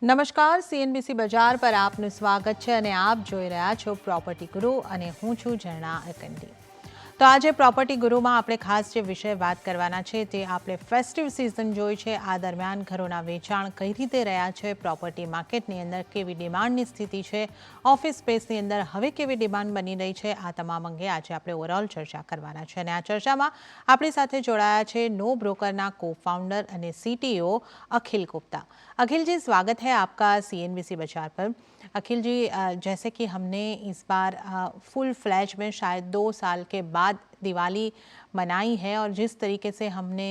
નમસ્કાર સીએનબીસી બજાર પર આપનું સ્વાગત છે અને આપ જોઈ રહ્યા છો પ્રોપર્ટી ગુરુ અને હું છું ઝરણા અકંડી. તો આજે પ્રોપર્ટી ગુરુમાં આપણે ખાસ જે વિષય વાત કરવાના છે તે આપણે ફેસ્ટિવ સિઝન જોઈ છે. આ દરમિયાન ઘરોના વેચાણ કઈ રીતે રહ્યા છે, પ્રોપર્ટી માર્કેટની અંદર કેવી ડિમાન્ડની સ્થિતિ છે, ઓફિસ સ્પેસની અંદર હવે કેવી ડિમાન્ડ બની રહી છે, આ તમામ અંગે આજે આપણે ઓવરઓલ ચર્ચા કરવાના છે. અને આ ચર્ચામાં આપણી સાથે જોડાયા છે नो ब्रोकरना को फाउंडर અને सीटीओ अखिल गुप्ता. अखिल जी, स्वागत है आपका सीएनबीसी बाजार पर. अखिल जी, जैसे कि हमने इस बार फुल फ्लैज में शायद 2 साल के बाद दिवाली मनाई है और जिस तरीके से हमने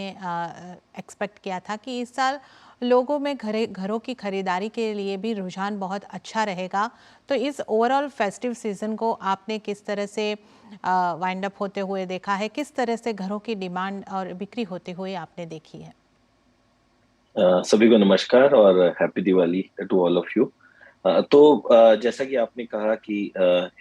एक्सपेक्ट किया था कि इस साल लोगों में घरों की खरीदारी के लिए भी रुझान बहुत अच्छा रहेगा, तो इस ओवरऑल फेस्टिव सीज़न को आपने किस तरह से वाइंड अप होते हुए देखा है, किस तरह से घरों की डिमांड और बिक्री होते हुए आपने देखी है? सभी को नमस्कार और happy Diwali to all of you. जैसा कि आपने कहा कि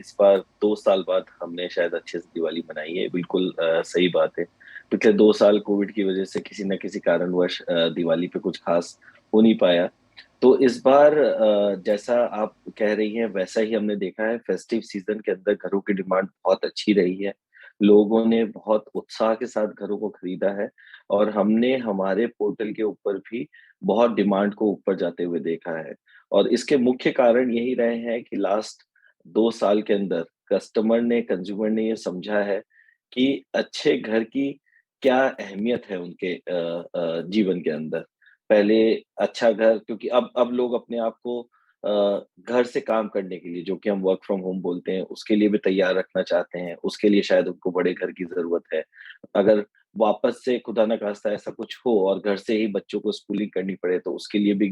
इस बार 2 साल बाद हमने शायद अच्छे से दिवाली मनाई है, बिल्कुल सही बात है। पिछले 2 साल कोविड की वजह से किसी न किसी कारणवश दिवाली पे कुछ खास हो नहीं पाया। तो इस बार जैसा आप कह रही हैं वैसा ही हमने देखा है। फेस्टिव सीजन के अंदर घरों की डिमांड बहुत अच्छी रही है। लोगों ने बहुत उत्साह के साथ घरों को खरीदा है और हमने हमारे पोर्टल के ऊपर भी बहुत डिमांड को ऊपर जाते हुए देखा है। और इसके मुख्य कारण यही रहे हैं कि लास्ट 2 साल के अंदर कंज्यूमर ने ये समझा है कि अच्छे घर की क्या अहमियत है उनके जीवन के अंदर। पहले अच्छा घर, क्योंकि अब लोग अपने आप को घर से काम करने के लिए, जो कि हम वर्क फ्रॉम होम बोलते हैं, उसके लिए भी तैयार रखना चाहते हैं। उसके लिए शायद उनको बड़े घर की ज़रूरत है। अगर वापस से खुदा ना खास्ता ऐसा कुछ हो और घर से ही बच्चों को स्कूलिंग करनी पड़े, तो उसके लिए भी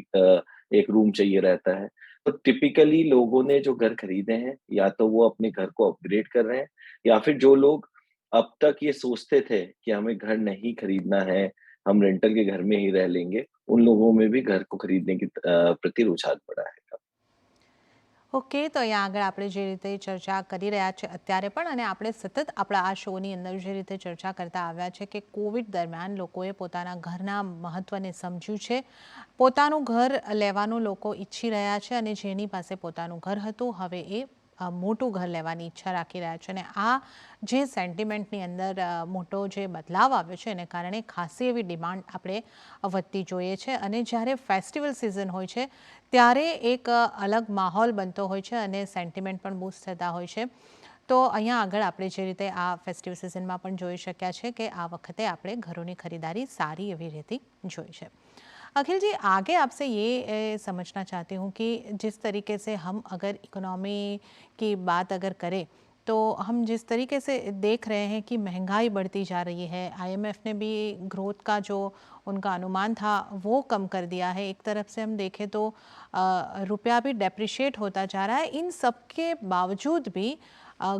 एक रूम चाहिए रहता है। तो टिपिकली लोगों ने जो घर खरीदे हैं, या तो वो अपने घर को अपग्रेड कर रहे हैं, या फिर जो लोग अब तक ये सोचते थे कि हमें घर नहीं खरीदना है, हम रेंटल के घर में ही रह लेंगे, उन लोगों में भी घर को खरीदने की प्रति रुझान बढ़ा है। ઓકે, તો અહીંયા આગળ આપણે જે રીતે ચર્ચા કરી રહ્યા છે અત્યારે પણ, અને આપણે સતત આપણા આ શોની અંદર જે રીતે ચર્ચા કરતા આવ્યા છે કે કોવિડ દરમિયાન લોકોએ પોતાના ઘરના મહત્ત્વને સમજ્યું છે, પોતાનું ઘર લેવાનું લોકો ઈચ્છી રહ્યા છે અને જેની પાસે પોતાનું ઘર હતું હવે એ મોટું ઘર લેવાની ઈચ્છા રાખી રહ્યા છે. અને આ જે સેન્ટિમેન્ટની અંદર મોટો જે બદલાવ આવ્યો છે એને કારણે ખાસી એવી ડિમાન્ડ આપણે વધતી જોઈએ છે. અને જ્યારે ફેસ્ટિવલ સિઝન હોય છે ત્યારે એક અલગ માહોલ બનતો હોય છે અને સેન્ટિમેન્ટ પણ બૂસ્ટ થતા હોય છે. તો અહીંયા આગળ આપણે જે રીતે આ ફેસ્ટિવ સિઝનમાં પણ જોઈ શક્યા છે કે આ વખતે આપણે ઘરોની खरीदारी सारी एवी रहती જોઈ છે. अखिल जी, आगे आपसे ये समझना चाहती हूँ कि जिस तरीके से हम अगर इकोनॉमी की बात अगर करें तो हम जिस तरीके से देख रहे हैं कि महंगाई बढ़ती जा रही है, आईएमएफ ने भी ग्रोथ का जो उनका अनुमान था वो कम कर दिया है, एक तरफ से हम देखें तो रुपया भी डेप्रिशिएट होता जा रहा है, इन सब के बावजूद भी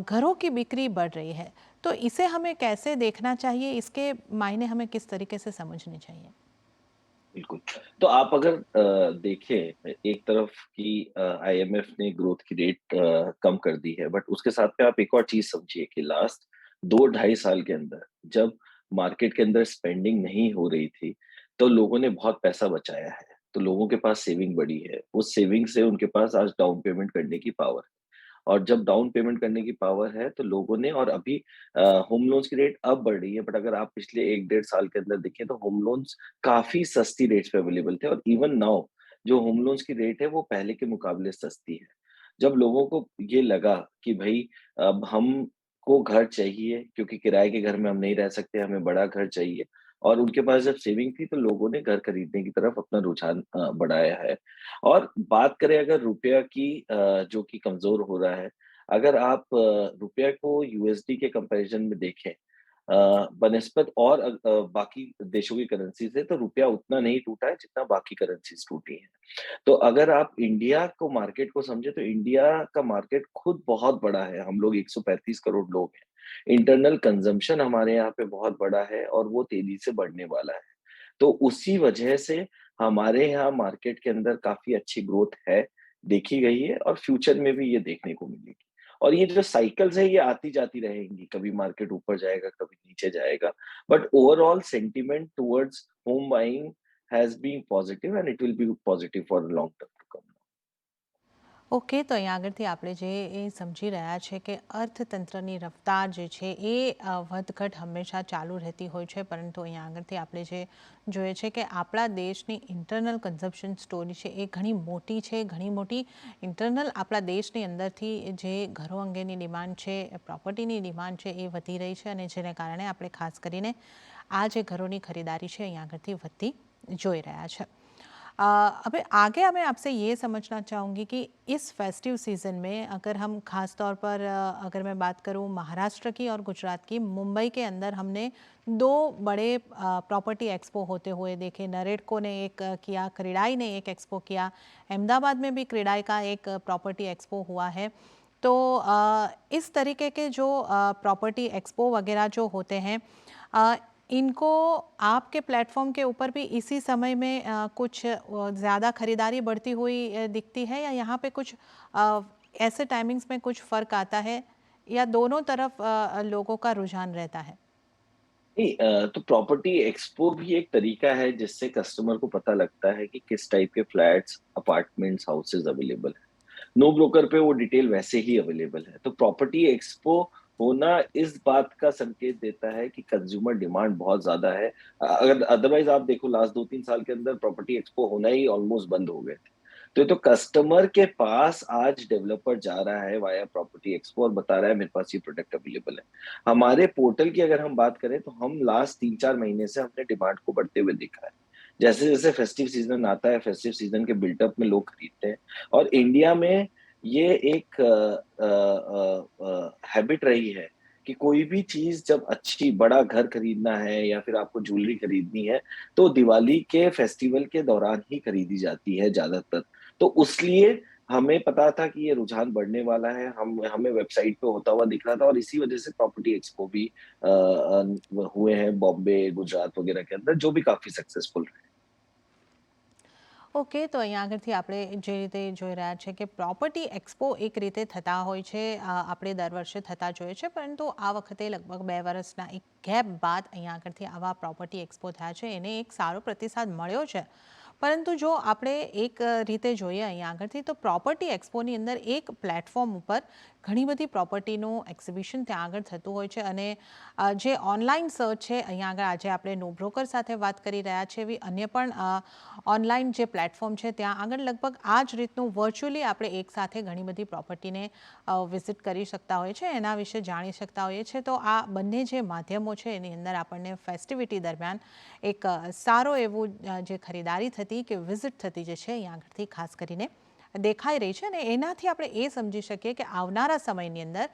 घरों की बिक्री बढ़ रही है, तो इसे हमें कैसे देखना चाहिए, इसके मायने हमें किस तरीके से समझने चाहिए? बिल्कुल। तो आप अगर देखें, एक तरफ कि आईएमएफ ने ग्रोथ की रेट कम कर दी है, बट उसके साथ में आप एक और चीज़ समझिए कि लास्ट 2 ढाई साल के अंदर जब मार्केट के अंदर स्पेंडिंग नहीं हो रही थी, तो लोगों ने बहुत पैसा बचाया है। तो लोगों के पास सेविंग बढ़ी है। उस सेविंग से उनके पास आज डाउन पेमेंट करने की पावर है। और जब डाउन पेमेंट करने की पावर है, तो लोगों ने, और अभी होम लोन्स की रेट अब बढ़ रही है, बट अगर आप पिछले 1 डेढ़ साल के अंदर देखें तो होम लोन्स काफ़ी सस्ती रेट्स पे अवेलेबल थे, और इवन नाउ जो होम लोन्स की रेट है वो पहले के मुकाबले सस्ती है। जब लोगों को ये लगा कि भई अब हमको घर चाहिए, क्योंकि किराए के घर में हम नहीं रह सकते, हमें बड़ा घर चाहिए, और उनके पास जब सेविंग थी तो लोगों ने घर खरीदने की तरफ अपना रुझान बढ़ाया है। और बात करें अगर रुपया की, जो कि कमज़ोर हो रहा है, अगर आप रुपया को यूएसडी के कंपैरिज़न में देखें, बनिस्बत और बाकी देशों की करेंसी से, तो रुपया उतना नहीं टूटा है जितना बाकी करेंसीज़ टूटी हैं। तो अगर आप इंडिया को मार्केट को समझें, तो इंडिया का मार्केट खुद बहुत बड़ा है। हम लोग 135 करोड़ लोग हैं। इंटरनल कंज़म्पशन हमारे यहाँ पे बहुत बड़ा है और वो तेज़ी से बढ़ने वाला है। तो उसी वजह से हमारे यहाँ मार्केट के अंदर काफ़ी अच्छी ग्रोथ है, देखी गई है, और फ्यूचर में भी ये देखने को मिलेगी। और ये जो साइकिल्स है ये आती-जाती रहेंगी, कभी मार्केट ऊपर जाएगा, कभी नीचे जाएगा। But overall sentiment towards home buying has been positive and it will be positive for long term to come. Okay, તો અહીં આગળથી આપણે જે એ સમજી રહ્યા છે કે અર્થતંત્રની રફતાર જે છે એ વધઘટ હંમેશા ચાલુ રહેતી હોય છે, પરંતુ અહીં આગળથી આપણે જે જોઈએ છે કે આપણા દેશની ઇન્ટરનલ કન્ઝમ્પશન સ્ટોરી છે એ ઘણી મોટી છે. ઘણી મોટી ઇન્ટરનલ આપણા દેશની અંદરથી જે ઘરો અંગેની ડિમાન્ડ છે, પ્રોપર્ટીની ડિમાન્ડ છે એ વધી રહી છે, અને જેને કારણે આપણે ખાસ કરીને આ જે ઘરોની ખરીદારી છે અહીં આગળથી વધતી જોઈ રહ્યા છે. अभी आगे मैं आपसे ये समझना चाहूँगी कि इस फेस्टिव सीज़न में अगर हम ख़ास तौर पर अगर मैं बात करूँ महाराष्ट्र की और गुजरात की, मुंबई के अंदर हमने दो बड़े प्रॉपर्टी एक्सपो होते हुए देखे। नरेडको ने एक किया, क्रेडाई ने एक एक्सपो किया, अहमदाबाद में भी क्रेडाई का एक प्रॉपर्टी एक्सपो हुआ है। तो इस तरीके के जो प्रॉपर्टी एक्सपो वगैरह जो होते हैं, इनको आपके प्लेटफॉर्म के ऊपर भी इसी समय में कुछ ज़्यादा खरीदारी बढ़ती हुई दिखती है, या यहाँ पे कुछ ऐसे टाइमिंग्स में कुछ फ़र्क आता है, या दोनों तरफ लोगों का रुझान रहता है? नहीं तो प्रॉपर्टी एक्सपो भी एक तरीका है जिससे कस्टमर को पता लगता है कि किस टाइप के फ्लैट्स, अपार्टमेंट्स, हाउसेज अवेलेबल है। नो ब्रोकर पे वो डिटेल वैसे ही अवेलेबल है। तो प्रॉपर्टी एक्सपो होना इस बात का संकेत देता है कि कंज्यूमर डिमांड बहुत ज़्यादा है। अगर अदरवाइज़ आप देखो लास्ट 2-3 साल के अंदर प्रॉपर्टी एक्सपो होना ही ऑलमोस्ट बंद हो गए थे। तो ये तो कस्टमर के पास आज डेवलपर जा रहा है वाया प्रॉपर्टी एक्सपो और बता रहा है मेरे पास ये प्रोडक्ट अवेलेबल है। हमारे पोर्टल की अगर हम बात करें तो हम लास्ट 3-4 महीने से हमने डिमांड को बढ़ते हुए देखा है। जैसे-जैसे फेस्टिव सीज़न आता है, फेस्टिव सीज़न के बिल्डअप में लोग खरीदते हैं और इंडिया में ये एक हैबिट रही है कि कोई भी चीज़ जब अच्छी बड़ा घर खरीदना है या फिर आपको ज्वेलरी खरीदनी है, तो दिवाली के फेस्टिवल के दौरान ही खरीदी जाती है ज़्यादातर। तो उसलिए हमें पता था कि ये रुझान बढ़ने वाला है, हम हमें वेबसाइट पे होता हुआ दिख रहा था और इसी वजह से प्रॉपर्टी एक्सपो भी हुए हैं बॉम्बे, गुजरात वगैरह के अंदर, जो भी काफ़ी सक्सेसफुल रहे। ઓકે, તો અહીંયા આગળથી આપણે જે રીતે જોઈ રહ્યા છે કે પ્રોપર્ટી એક્સપો એક રીતે થતા હોય છે, આપણે દર વર્ષે થતા જોઈએ છે, પરંતુ આ વખતે લગભગ 2 વર્ષના એક ગેપ બાદ અહીંયા આગળથી આવા પ્રોપર્ટી એક્સપો થયા છે, એને એક સારો પ્રતિસાદ મળ્યો છે. પરંતુ જો આપણે એક રીતે જોઈએ અહીંયા આગળથી, તો પ્રોપર્ટી એક્સપોની અંદર એક પ્લેટફોર્મ ઉપર ઘણી બધી પ્રોપર્ટીનું એક્ઝિબિશન ત્યાં આગળ થતું હોય છે, અને જે ઓનલાઈન સર્ચ છે અહીંયા આગળ, આજે આપણે નો બ્રોકર સાથે વાત કરી રહ્યા છીએ, એવી અન્ય પણ ઓનલાઈન જે પ્લેટફોર્મ છે ત્યાં આગળ લગભગ આ જ રીતનું વર્ચ્યુઅલી આપણે એકસાથે ઘણી બધી પ્રોપર્ટીને વિઝિટ કરી શકતા હોઈએ છીએ, એના વિશે જાણી શકતા હોઈએ છીએ. તો આ બંને જે માધ્યમો છે એની અંદર આપણને ફેસ્ટિવિટી દરમિયાન એક સારો એવું જે ખરીદારી થતી કે વિઝિટ થતી જે છે અહીંયા આગળથી ખાસ કરીને દેખાઈ રહી છે, અને એનાથી આપણે એ સમજી શકીએ કે આવનારા સમયની અંદર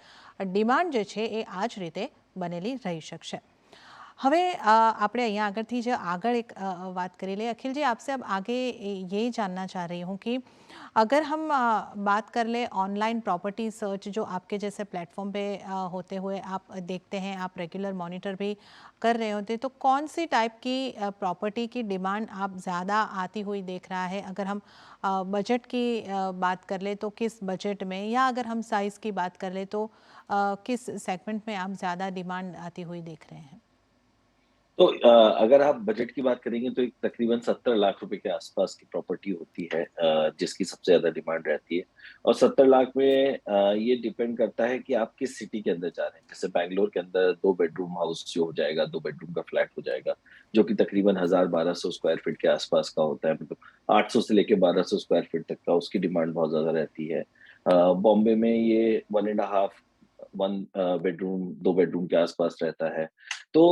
ડિમાન્ડ જે છે એ આ જ રીતે બનેલી રહી શકશે. હવે આપણે અહીંયા આગળથી जो आगे एक बात करी ले अखिल जी, आपसे अब आगे ये जानना चाह रही हूँ कि अगर हम बात कर ले ऑनलाइन प्रॉपर्टी सर्च जो आपके जैसे प्लेटफॉर्म पे होते हुए आप देखते हैं, आप रेगुलर मॉनिटर भी कर रहे होते, तो कौन सी टाइप की प्रॉपर्टी की डिमांड आप ज़्यादा आती हुई देख रहा है? अगर हम बजट की बात कर ले तो किस बजट में, या अगर हम साइज़ की बात कर ले तो किस सेगमेंट में आप ज़्यादा डिमांड आती हुई देख रहे हैं? तो अगर आप बजट की बात करेंगे तो एक तकरीबन 70 लाख रुपए के आसपास की प्रॉपर्टी होती है जिसकी सबसे ज़्यादा डिमांड रहती है और 70 लाख में ये डिपेंड करता है कि आप किस सिटी के अंदर जा रहे हैं। जैसे बैंगलोर के अंदर 2 बेडरूम हाउस जो हो जाएगा, 2 बेडरूम का फ्लैट हो जाएगा, जो कि तकरीबन 1000-1200 स्क्वायर फीट के आसपास का होता है, मतलब 800 से लेके 1200 स्क्वायर फीट तक का उसकी डिमांड बहुत ज़्यादा रहती है। बॉम्बे में ये 1 and a half 1 bedroom, 2 bedroom के आसपास रहता है। तो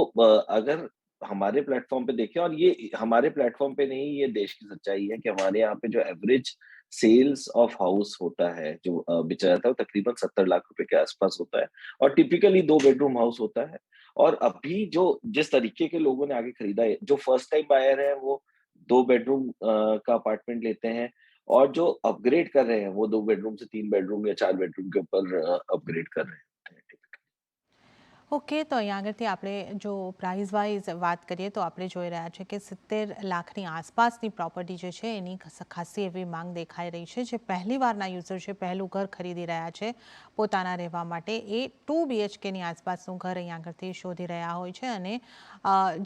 अगर हमारे प्लेटफ़ॉर्म पे देखें और ये हमारे प्लेटफ़ॉर्म पे नहीं, ये देश की सच्चाई है कि हमारे यहाँ पे जो एवरेज सेल्स ऑफ हाउस होता है, जो बेचा जाता है, वो तकरीबन 70 लाख रुपए के आसपास होता है और टिपिकली 2 बेडरूम हाउस होता है। और अभी जो जिस तरीके के लोगों ने आके खरीदा है, जो फर्स्ट टाइम बायर हैं, वो 2 बेडरूम का अपार्टमेंट लेते हैं और जो अपग्रेड कर रहे हैं, वो 2 बेडरूम से 3 बेडरूम या 4 बेडरूम के ऊपर अपग्रेड कर रहे हैं। ઓકે, તો અહીંયા આગળથી આપણે જો પ્રાઇસ વાઇઝ વાત કરીએ તો આપણે જોઈ રહ્યા છે કે 70 લાખની આસપાસની પ્રોપર્ટી જે છે એની ખાસી એવી માંગ દેખાઈ રહી છે. જે પહેલીવારના યુઝર છે, પહેલું ઘર ખરીદી રહ્યા છે પોતાના રહેવા માટે, એ 2 BHKની આસપાસનું ઘર અહીંયા આગળથી શોધી રહ્યા હોય છે. અને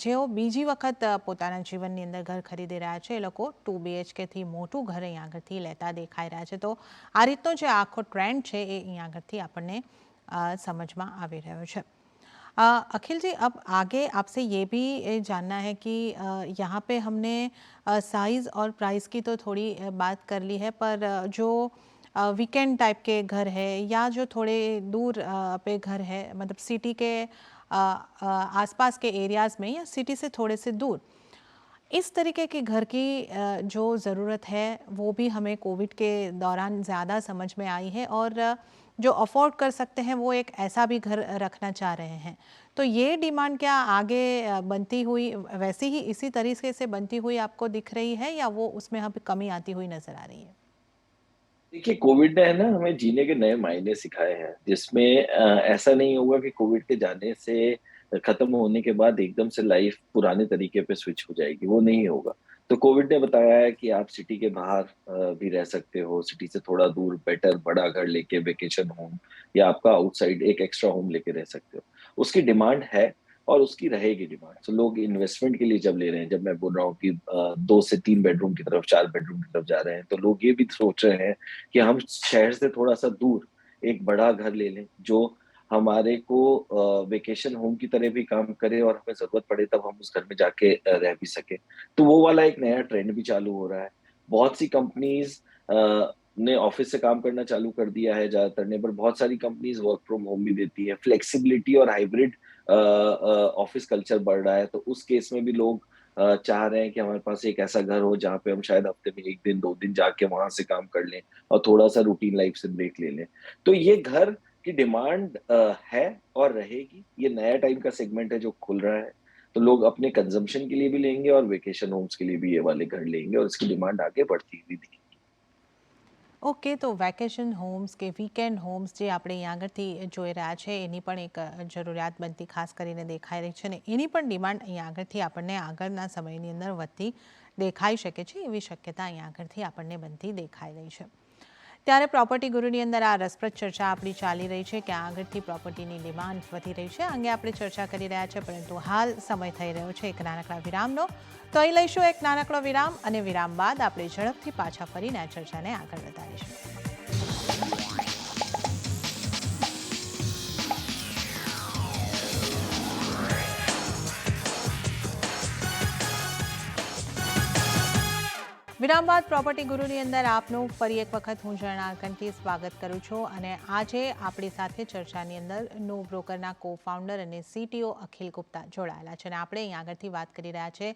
જેઓ બીજી વખત પોતાના જીવનની અંદર ઘર ખરીદી રહ્યા છે એ લોકો 2 BHKથી મોટું ઘર અહીંયા આગળથી લેતા દેખાઈ રહ્યા છે. તો આ રીતનો જે આખો ટ્રેન્ડ છે એ અહીંયા આગળથી આપણને समझ में आ रहा है। अखिल जी, अब आगे आपसे ये भी जानना है कि यहाँ पे हमने साइज़ और प्राइस की तो थोड़ी बात कर ली है, पर जो वीकेंड टाइप के घर है या जो थोड़े दूर पे घर है, मतलब सिटी के आसपास के एरियाज़ में या सिटी से थोड़े से दूर, इस तरीके के घर की जो ज़रूरत है वो भी हमें कोविड के दौरान ज़्यादा समझ में आई है। और जो अफोर्ड कर सकते हैं वो एक ऐसा भी घर रखना चाह रहे हैं। तो ये डिमांड क्या आगे बनती हुई वैसी ही इसी तरीके से बनती हुई आपको दिख रही है, या वो उसमें अब कमी आती हुई नज़र आ रही है? देखिए, कोविड ने है ना हमें जीने के नए मायने सिखाए हैं, जिसमें ऐसा नहीं होगा कि कोविड के जाने से खत्म होने के बाद एकदम से लाइफ पुराने तरीके पे स्विच हो जाएगी, वो नहीं होगा। तो कोविड ने बताया है कि आप सिटी के बाहर भी रह सकते हो, सिटी से थोड़ा दूर बेटर बड़ा घर लेके वेकेशन होम या आपका आउटसाइड एक एक्स्ट्रा होम लेके रह सकते हो। उसकी डिमांड है और उसकी रहेगी डिमांड। तो लोग इन्वेस्टमेंट के लिए जब ले रहे हैं, जब मैं बोल रहा हूँ कि 2 से 3 बेडरूम की तरफ, 4 बेडरूम की तरफ जा रहे हैं, तो लोग ये भी सोच रहे हैं कि हम शहर से थोड़ा-सा दूर एक बड़ा घर ले लें, जो हमारे को वेकेशन होम की तरह भी काम करे और हमें ज़रूरत पड़े तब हम उस घर में जाके रह भी सकें। तो वो वाला एक नया ट्रेंड भी चालू हो रहा है। बहुत सी कंपनीज़ ने ऑफ़िस से काम करना चालू कर दिया है ज़्यादातर ने, पर बहुत सारी कंपनीज़ वर्क फ्रॉम होम भी देती है। फ्लेक्सिबिलिटी और हाइब्रिड ऑफ़िस कल्चर बढ़ रहा है, तो उस केस में भी लोग चाह रहे हैं कि हमारे पास एक ऐसा घर हो जहाँ पे हम शायद हफ्ते में 1 दिन, 2 दिन जाके वहाँ से काम कर लें और थोड़ा-सा रूटीन लाइफ़ से ब्रेक ले लें। तो ये घर की डिमांड है और रहेगी। ये नया टाइम का सेगमेंट है जो खुल रहा है। तो लोग अपने कंज़म्पशन के लिए भी लेंगे और वेकेशन होम्स के लिए भी ये वाले घर लेंगे और इसकी डिमांड आगे बढ़ती हुई दिखेगी। ઓકે, તો વેકેશન હોમ્સ કે વીકેન્ડ હોમ્સ જે આપણે અહીંયા આગળથી જોઈ રહ્યા છે એની પણ એક જરૂરિયાત બનતી ખાસ કરીને દેખાઈ રહી છે, ને એની પણ ડિમાન્ડ અહીંયા આગળથી આપણને આગળના સમયની અંદર વધતી દેખાઈ શકે છે, એવી શક્યતા અહીંયા આગળથી આપણને બનતી દેખાઈ રહી છે. ત્યારે પ્રોપર્ટી ગુરુની અંદર આ રસપ્રદ ચર્ચા આપણી ચાલી રહી છે કે આગળથી પ્રોપર્ટીની ડિમાન્ડ વધી રહી છે, અંગે આપણે ચર્ચા કરી રહ્યા છે. પરંતુ હાલ સમય થઈ રહ્યો છે એક નાનકડા વિરામનો, તો અહીં લઈશું એક નાનકડો વિરામ, અને વિરામ બાદ આપણે ઝડપથી પાછા ફરીને આ ચર્ચાને આગળ વધારીશું. વિરામ બાદ પ્રોપર્ટી ગુરુની અંદર આપનું ફરી એક વખત હું ઝરણા કંઠી સ્વાગત કરું છું. અને આજે આપણી સાથે ચર્ચાની અંદર નો બ્રોકરના કો ફાઉન્ડર અને CTO અખિલ ગુપ્તા જોડાયેલા છે. અને આપણે અહીં આગળથી વાત કરી રહ્યા છે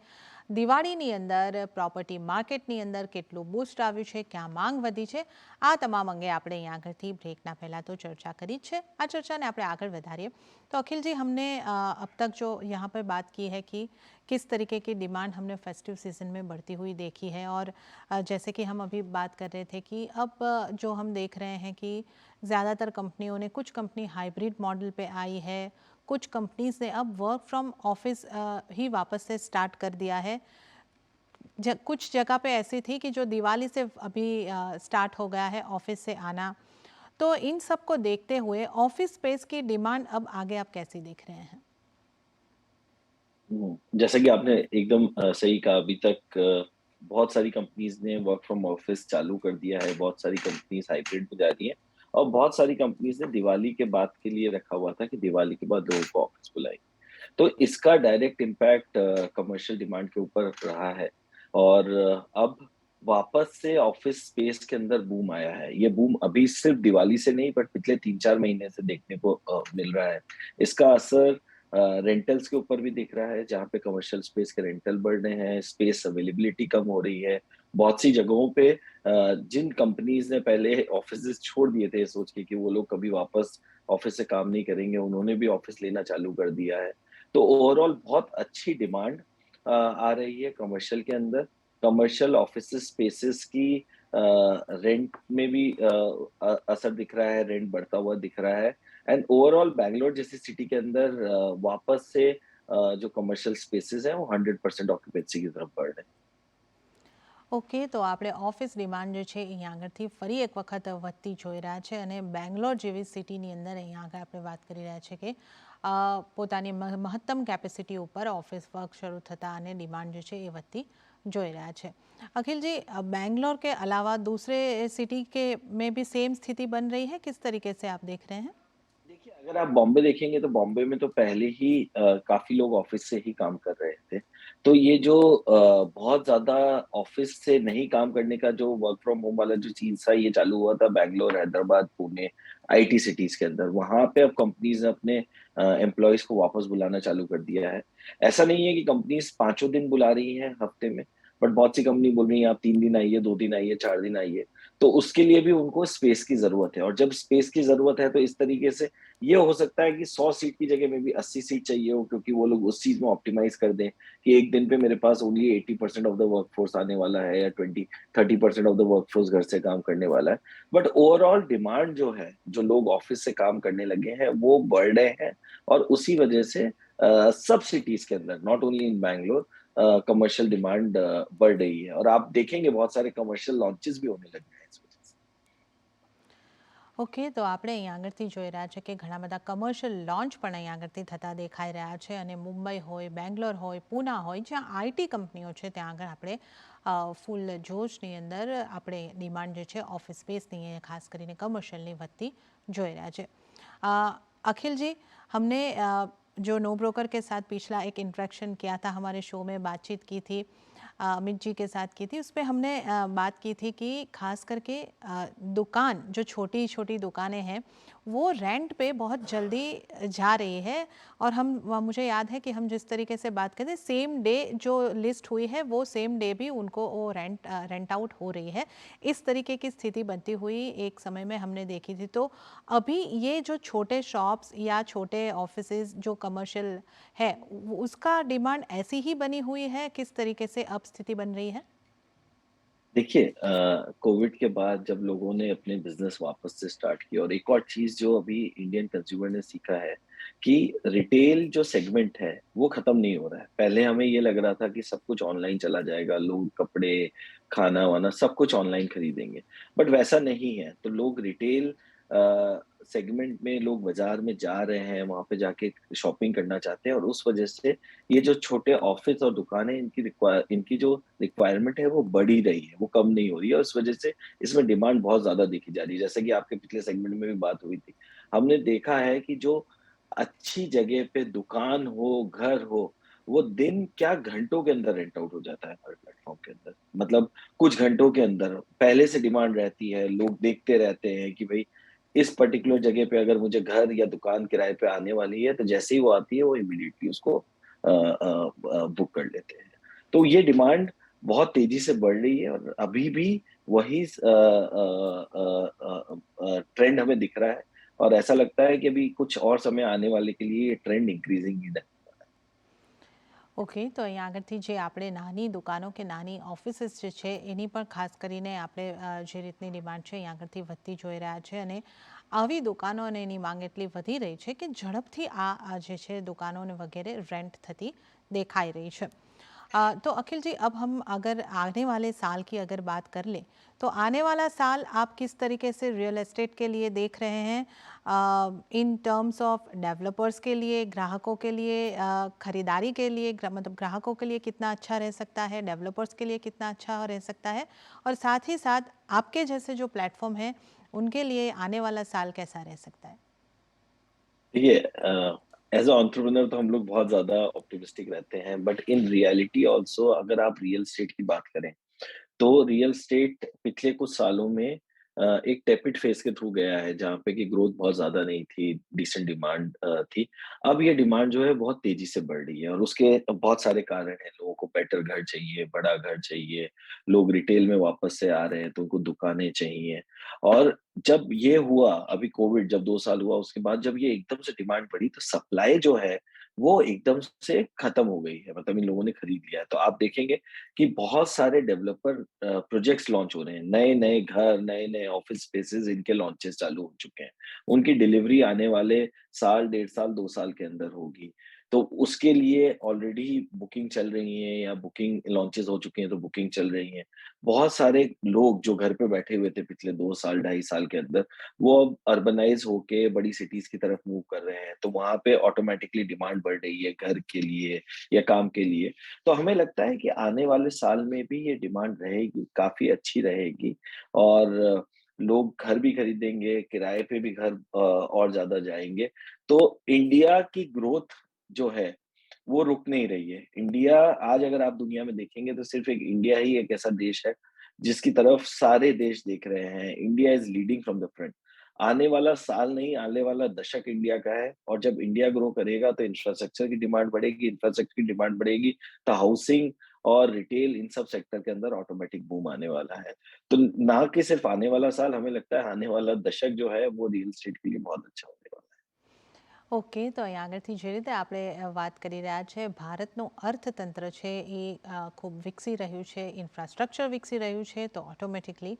દિવાળીની અંદર પ્રોપર્ટી માર્કેટની અંદર કેટલું બૂસ્ટ આવ્યું છે, ક્યાં માંગ વધી છે, આ તમામ અંગે આપણે અહીં આગળથી બ્રેકના પહેલાં તો ચર્चा કરી જ છે. આ ચર્ચાને આપણે આગળ વધારીએ तो अखिल जी, हमने अब तक जो यहाँ पर बात की है कि किस तरीके की डिमांड हमने फेस्टिव सीज़न में बढ़ती हुई देखी है, और जैसे कि हम अभी बात कर रहे थे कि अब जो हम देख रहे हैं कि ज़्यादातर कंपनियों ने, कुछ कंपनी हाइब्रिड मॉडल पे आई है, कुछ कंपनीज ने अब वर्क फ्रॉम ऑफिस ही वापस से स्टार्ट कर दिया है. कुछ जगह पे ऐसी थी कि जो दिवाली से अभी स्टार्ट हो गया है ऑफिस से आना. तो इन सब को देखते हुए ऑफिस स्पेस की डिमांड अब आगे आप कैसी देख रहे हैं? जैसा कि आपने एकदम सही कहा, अभी तक बहुत सारी कंपनीज़ ने वर्क फ्रॉम ऑफिस चालू कर दिया है, बहुत सारी कंपनीज़ हाइब्रिड में जा रही हैं और बहुत सारी कंपनीज़ ने दिवाली के बाद के लिए रखा हुआ था कि दिवाली के बाद लोगों को ऑफिस बुलाएँगे। तो इसका डायरेक्ट इम्पैक्ट कमर्शियल डिमांड के ऊपर रहा है और अब वापस से ऑफिस स्पेस के अंदर बूम आया है। ये बूम अभी सिर्फ दिवाली से नहीं, बट पिछले 3-4 महीने से देखने को मिल रहा है। इसका असर रेंटल्स के ऊपर भी दिख रहा है, जहाँ पे कमर्शियल स्पेस के रेंटल बढ़ रहे हैं, स्पेस अवेलेबिलिटी कम हो रही है। बहुत सी जगहों पे जिन कंपनीज़ ने पहले ऑफिसेज़ छोड़ दिए थे सोच के कि वो लोग कभी वापस ऑफिस से काम नहीं करेंगे, उन्होंने भी ऑफिस लेना चालू कर दिया है। तो ओवरऑल बहुत अच्छी डिमांड आ रही है कमर्शियल के अंदर। कमर्शियल ऑफिस स्पेसेस की रेंट में भी असर दिख रहा है, रेंट बढ़ता हुआ दिख रहा है एंड ओवरऑल बैंगलोर जैसी सिटी के अंदर वापस से जो कमर्शियल स्पेसेस हैं वो 100% ऑक्युपेंसी की तरफ बढ़ रहे हैं। ઓકે, તો આપણે ઓફિસ ડિમાન્ડ જે છે અહીંયા આગળથી ફરી એક વખત વધતી જોઈ રહ્યા છે અને બેંગ્લોર જેવી સિટીની અંદર અહીંયા આગળ આપણે વાત કરી રહ્યા છીએ કે પોતાની મહત્તમ કેપેસિટી ઉપર ઓફિસ વર્ક શરૂ થતા અને ડિમાન્ડ જે છે એ વધતી જોઈ રહ્યા છે। अखिल जी, बैंगलोर के अलावा दूसरे सिटी के में भी सेम स्थिति बन रही है, किस तरीके से आप देख रहे हैं? देखिए, अगर आप बॉम्बे देखेंगे तो बॉम्बे में तो पहले ही काफ़ी लोग ऑफ़िस से ही काम कर रहे थे। तो ये जो बहुत ज़्यादा ऑफ़िस से नहीं काम करने का जो वर्क फ्रॉम होम वाला जो चीज़ था, ये चालू हुआ था बैंगलोर, हैदराबाद, पुणे, आईटी सिटीज़ के अंदर। वहाँ पे अब कंपनीज़ ने अपने एम्प्लॉइज़ को वापस बुलाना चालू कर दिया है। ऐसा नहीं है कि कंपनीज़ पाँचों दिन बुला रही हैं हफ़्ते में, बट बहुत सी कंपनी बोल रही हैं, आप 3 दिन आइए, 2 दिन आइए, 4 दिन आइए। तो उसके लिए भी उनको स्पेस की ज़रूरत है और जब स्पेस की ज़रूरत है, तो इस तरीके से ये हो सकता है कि 100 सीट की जगह में भी 80 सीट चाहिए हो क्योंकि वो लोग उस चीज़ में ऑप्टिमाइज़ कर दें कि एक दिन पे मेरे पास ओनली 80% ऑफ द वर्कफोर्स आने वाला है या 20-30% ऑफ द वर्कफोर्स घर से काम करने वाला है। बट ओवरऑल डिमांड जो है, जो लोग ऑफिस से काम करने लगे हैं, वो बढ़ रहे हैं और उसी वजह से सब सिटीज़ के अंदर not only in Bangalore commercial demand बढ़ रही है और आप देखेंगे बहुत सारे कमर्शियल लॉन्चेस भी होने लग गए हैं इस वजह से। ઓકે, તો આપણે અહીં આગળથી જોઈ રહ્યા છે કે ઘણા બધા કમર્શિયલ લોન્ચ પણ અહીં આગળથી થતા દેખાઈ રહ્યા છે અને મુંબઈ હોય, બેંગ્લોર હોય, પૂના હોય, જ્યાં આઈટી કંપનીઓ છે ત્યાં આગળ આપણે ફૂલ જોશની અંદર આપણે ડિમાન્ડ જે છે ઓફિસ સ્પેસની ખાસ કરીને કમર્શિયલની વધતી જોઈ રહ્યા છે। अ, अखिल जी, हमने जो नो ब्रोकर के साथ पिछला एक इंटरेक्शन किया था, हमारे शो में बातचीत की थी, अमित जी के साथ की थी, उसपे हमने बात की थी कि खास करके दुकान जो छोटी छोटी दुकानें हैं वो रेंट पे बहुत जल्दी जा रही है। और हम मुझे याद है कि हम जिस तरीके से बात करते सेम डे जो लिस्ट हुई है वो सेम डे भी उनको वो रेंट आउट हो रही है। इस तरीके की स्थिति बनती हुई एक समय में हमने देखी थी। तो अभी ये जो छोटे शॉप्स या छोटे ऑफिसेज जो कमर्शियल है उसका डिमांड ऐसी ही बनी हुई है, किस तरीके से अब स्थिति बन रही है? देखिए कोविड के बाद जब लोगों ने अपने बिज़नेस वापस से स्टार्ट किया और एक और चीज़ जो अभी इंडियन कंज्यूमर ने सीखा है कि रिटेल जो सेगमेंट है, वो खत्म नहीं हो रहा है। पहले हमें ये लग रहा था कि सब कुछ ऑनलाइन चला जाएगा, लोग कपड़े, खाना-वाना सब कुछ ऑनलाइन खरीदेंगे, बट वैसा नहीं है। तो लोग रिटेल सेगमेंट में लोग बाज़ार में जा रहे हैं, वहाँ पे जाके शॉपिंग करना चाहते हैं और उस वजह से ये जो छोटे ऑफ़िस और दुकानें इनकी जो रिक्वायरमेंट है वो बढ़ ही रही है, वो कम नहीं हो रही है और इस वजह से इसमें डिमांड बहुत ज़्यादा देखी जा रही है। जैसे कि आपके पिछले सेगमेंट में भी बात हुई थी। हमने देखा है कि जो अच्छी जगह पे दुकान हो, घर हो, वो दिन क्या घंटों के अंदर रेंट आउट हो जाता है हमारे प्लेटफ़ॉर्म के अंदर। मतलब कुछ घंटों के अंदर पहले से डिमांड रहती है, लोग देखते रहते हैं कि भई इस पर्टिकुलर जगह पे अगर मुझे घर या दुकान किराए पे आने वाली है, तो जैसे ही वो आती है, वो इमीडिएटली उसको बुक कर लेते हैं। तो ये डिमांड बहुत तेज़ी से बढ़ रही है और अभी भी वही ट्रेंड हमें दिख रहा है और ऐसा लगता है कि अभी कुछ और समय आने वाले के लिए ये ट्रेंड इंक्रीज़िंग ही रहेगा। ઓકે, તો અહીંયા આગળથી જે આપણે નાની દુકાનો કે નાની ઓફિસીસ જે છે એની પણ ખાસ કરીને આપણે જે રીતની ડિમાન્ડ છે અહીંયા આગળથી વધતી જોઈ રહ્યા છે અને આવી દુકાનો અને એની માંગ એટલી વધી રહી છે કે ઝડપથી આ જે છે દુકાનો ને વગેરે રેન્ટ થતી દેખાઈ રહી છે। तो अखिल जी, अब हम अगर आने वाले साल की अगर बात कर लें तो आने वाला साल आप किस तरीके से रियल एस्टेट के लिए देख रहे हैं, इन टर्म्स ऑफ डेवलपर्स के लिए, ग्राहकों के लिए, खरीदारी के लिए, मतलब ग्राहकों के लिए कितना अच्छा रह सकता है, डेवलपर्स के लिए कितना अच्छा रह सकता है, और साथ ही साथ आपके जैसे जो प्लेटफॉर्म है उनके लिए आने वाला साल कैसा रह सकता है? देखिए एज़ अ एंटरप्रेन्योर तो हम लोग बहुत ज़्यादा ऑप्टिमिस्टिक रहते हैं, बट इन रियलिटी ऑल्सो अगर आप रियल एस्टेट की बात करें तो रियल एस्टेट पिछले कुछ सालों में एक टेपिड फेज़ के थ्रू गया है, जहाँ पे कि ग्रोथ बहुत ज़्यादा नहीं थी, डिसेंट डिमांड थी। अब ये डिमांड जो है बहुत तेज़ी से बढ़ रही है और उसके बहुत सारे कारण हैं। लोगों को बेटर घर चाहिए, बड़ा घर चाहिए, लोग रिटेल में वापस से आ रहे हैं, तो उनको दुकानें चाहिए। और जब ये हुआ, अभी कोविड जब 2 साल हुआ, उसके बाद जब ये एकदम से डिमांड बढ़ी, तो सप्लाई जो है, वो एकदम से खत्म हो गई है, मतलब इन लोगों ने खरीद लिया है। तो आप देखेंगे कि बहुत सारे डेवलपर प्रोजेक्ट्स लॉन्च हो रहे हैं, नए-नए घर, नए-नए ऑफिस स्पेसेस इनके लॉन्चेस चालू हो चुके हैं। उनकी डिलीवरी आने वाले साल, डेढ़ साल, 2 साल के अंदर होगी। तो उसके लिए ऑलरेडी बुकिंग चल रही है या बुकिंग लॉन्चेस हो चुके हैं तो बुकिंग चल रही है। बहुत सारे लोग जो घर पे बैठे हुए थे पिछले 2 साल, ढाई साल के अंदर, वो अब अर्बनाइज़ होके बड़ी सिटीज़ की तरफ मूव कर रहे हैं। तो वहाँ पे ऑटोमैटिकली डिमांड बढ़ रही है घर के लिए या काम के लिए। तो हमें लगता है कि आने वाले साल में भी ये डिमांड रहेगी, काफ़ी अच्छी रहेगी और लोग घर भी खरीदेंगे, किराए पे भी घर और ज़्यादा जाएँगे। तो इंडिया की ग्रोथ जो है, वो रुक नहीं रही है। इंडिया आज अगर आप दुनिया में देखेंगे तो सिर्फ़ एक इंडिया ही एक ऐसा देश है, जिसकी तरफ सारे देश देख रहे हैं। India is leading from the front. आने वाला साल नहीं, आने वाला दशक इंडिया का है और जब इंडिया ग्रो करेगा तो इंफ्रास्ट्रक्चर की डिमांड बढ़ेगी, इंफ्रास्ट्रक्चर की डिमांड बढ़ेगी, तो हाउसिंग और रिटेल इन सब सेक्टर के अंदर ऑटोमेटिक बूम आने वाला है। तो ना कि सिर्फ़ आने वाला साल, हमें लगता है आने वाला दशक जो है वो रियल एस्टेट के लिए बहुत अच्छा होने वाला है। ઓકે તો અહીં આગળથી જે રીતે આપણે વાત કરી રહ્યા છે ભારતનું અર્થતંત્ર છે એ ખૂબ વિકસી રહ્યું છે ઇન્ફ્રાસ્ટ્રક્ચર વિકસી રહ્યું છે તો ઓટોમેટિકલી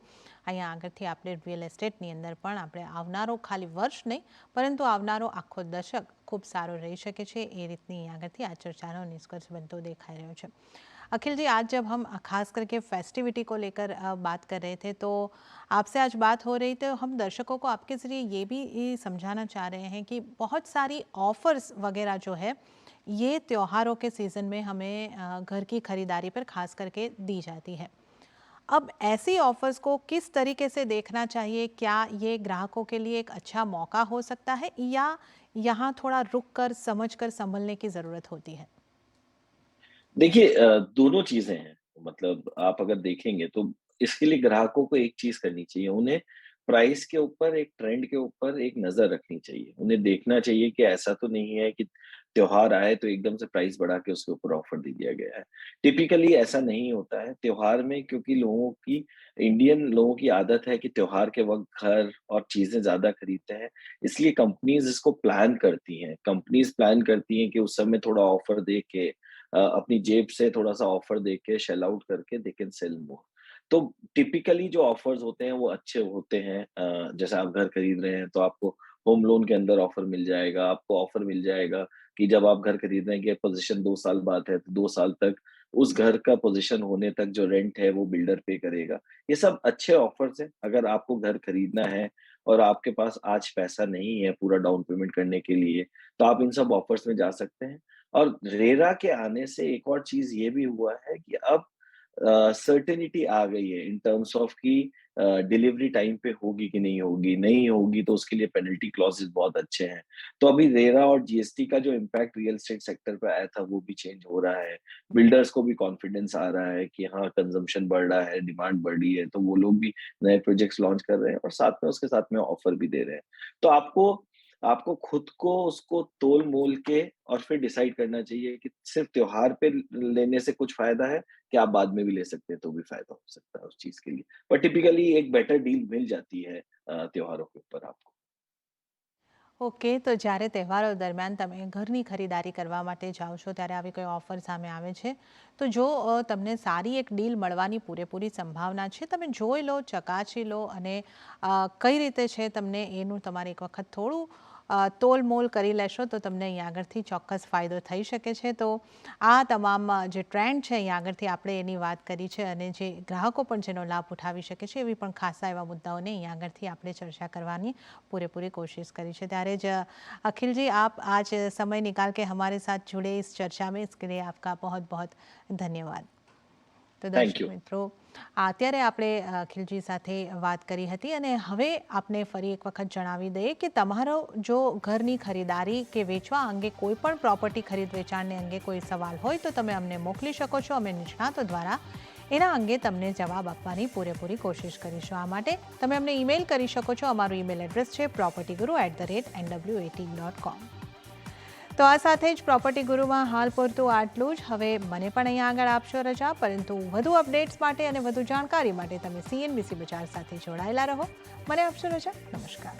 અહીંયા આગળથી આપણે રિયલ એસ્ટેટની અંદર પણ આપણે આવનારો ખાલી વર્ષ નહીં પરંતુ આવનારો આખો દશક ખૂબ સારો રહી શકે છે એ રીતની અહીં આગળથી આ ચર્ચાનો નિષ્કર્ષ બનતો દેખાઈ રહ્યો છે। अखिल जी, आज जब हम खास करके फेस्टिविटी को लेकर बात कर रहे थे तो आपसे आज बात हो रही तो हम दर्शकों को आपके ज़रिए ये भी समझाना चाह रहे हैं कि बहुत सारी ऑफर्स वगैरह जो है ये त्योहारों के सीज़न में हमें घर की खरीदारी पर खास करके दी जाती है। अब ऐसी ऑफर्स को किस तरीके से देखना चाहिए? क्या ये ग्राहकों के लिए एक अच्छा मौका हो सकता है या यहाँ थोड़ा रुक कर समझ कर संभलने की ज़रूरत होती है? देखिए दोनों चीज़ें हैं। मतलब आप अगर देखेंगे तो इसके लिए ग्राहकों को एक चीज़ करनी चाहिए, उन्हें प्राइस के ऊपर, एक ट्रेंड के ऊपर एक नज़र रखनी चाहिए। उन्हें देखना चाहिए कि ऐसा तो नहीं है कि त्योहार आए तो एकदम से प्राइस बढ़ा के उसके ऊपर ऑफर दे दिया गया है। टिपिकली ऐसा नहीं होता है। त्योहार में क्योंकि इंडियन लोगों की आदत है कि त्योहार के वक़्त घर और चीज़ें ज़्यादा खरीदते हैं, इसलिए कंपनीज़ इसको प्लान करती हैं। कंपनीज़ प्लान करती हैं कि उस समय थोड़ा ऑफर दे के अपनी जेब से थोड़ा-सा ऑफर देके शेल आउट करके दे कैन सेल मोर। तो टिपिकली जो ऑफर्स होते हैं वो अच्छे होते हैं। जैसे आप घर खरीद रहे हैं तो आपको होम लोन के अंदर ऑफर मिल जाएगा, आपको ऑफर मिल जाएगा कि जब आप घर खरीद रहे हैं कि पोज़ीशन 2 साल बाद है, तो 2 साल तक उस घर का पोज़ीशन होने तक जो रेंट है वो बिल्डर पे करेगा। ये सब अच्छे ऑफर्स हैं। अगर आपको घर खरीदना है और आपके पास आज पैसा नहीं है पूरा डाउन पेमेंट करने के लिए, तो आप इन सब ऑफर्स में जा सकते हैं। और रेरा के आने से एक और चीज़ ये भी हुआ है कि अब सर्टेनिटी आ गई है इन टर्म्स ऑफ कि डिलीवरी टाइम पे होगी कि नहीं होगी तो उसके लिए पेनल्टी क्लॉज़ेस बहुत अच्छे हैं। तो अभी रेरा और जीएसटी का जो इम्पैक्ट रियल एस्टेट सेक्टर पे आया था वो भी चेंज हो रहा है। बिल्डर्स को भी कॉन्फिडेंस आ रहा है कि हाँ, कंज़म्पशन बढ़ रहा है, डिमांड बढ़ रही है, तो वो लोग भी नए प्रोजेक्ट्स लॉन्च कर रहे हैं और साथ में उसके साथ में ऑफर भी दे रहे हैं। तो आपको आपको खुद को उसको तोल-मोल के और फिर डिसाइड करना चाहिए कि सिर्फ़ त्योहार पे लेने से कुछ फ़ायदा है कि आप बाद में भी ले सकते हैं तो भी फ़ायदा हो सकता है उस चीज़ के लिए। पर टिपिकली एक बेटर डील मिल जाती है त्योहारों के ऊपर आपको। ઓકે તો જ્યારે તહેવારો દરમિયાન તમે ઘરની ખરીદારી કરવા માટે જાઓ છો ત્યારે આવી કોઈ ઓફર સામે આવે છે તો જો તમને સારી એક ડીલ મળવાની પૂરેપૂરી સંભાવના છે તમે જોઈ લો ચકાસી લો અને કઈ રીતે છે તમને એનું તમારે એક વખત થોડું તોલમોલ કરી લેશો તો તમને અહીં આગળથી ચોક્કસ ફાયદો થઈ શકે છે। તો આ તમામ જે ટ્રેન્ડ છે અહીં આગળથી આપણે એની વાત કરી છે અને જે ગ્રાહકો પણ જેનો લાભ ઉઠાવી શકે છે એવી પણ ખાસા એવા મુદ્દાઓને અહીં આગળથી આપણે ચર્ચા કરવાની पूरी कोशिश करी है। त्यारे ज अखिल जी, आप आज समय निकाल के हमारे साथ जुड़े इस चर्चा में, इसके लिए आपका बहुत बहुत धन्यवाद। તો थैंक દર્શક यू। મિત્રો, અત્યારે આપણે અખિલજી સાથે વાત કરી હતી અને હવે આપને ફરી એક વખત જણાવી દઈએ કે તમારો જો ઘરની ખરીદારી કે વેચવા અંગે કોઈ પણ પ્રોપર્ટી ખરીદ વેચાણને અંગે કોઈ સવાલ હોય તો તમે અમને મોકલી શકો છો। અમે નિષ્ણાતો દ્વારા એના અંગે તમને જવાબ આપવાની પૂરેપૂરી કોશિશ કરીશું। આ માટે તમે અમને ઈમેલ કરી શકો છો। અમારું ઈમેલ એડ્રેસ છે propertyguru@nwat.com। તો આ સાથે જ પ્રોપર્ટી ગુરુમાં હાલ પૂરતું આટલું જ। હવે મને પણ અહીંયા આગળ આપશો રજા, પરંતુ વધુ અપડેટ્સ માટે અને વધુ જાણકારી માટે તમે CNBC બજાર સાથે જોડાયેલા રહો। મને આપશો રજા। નમસ્કાર।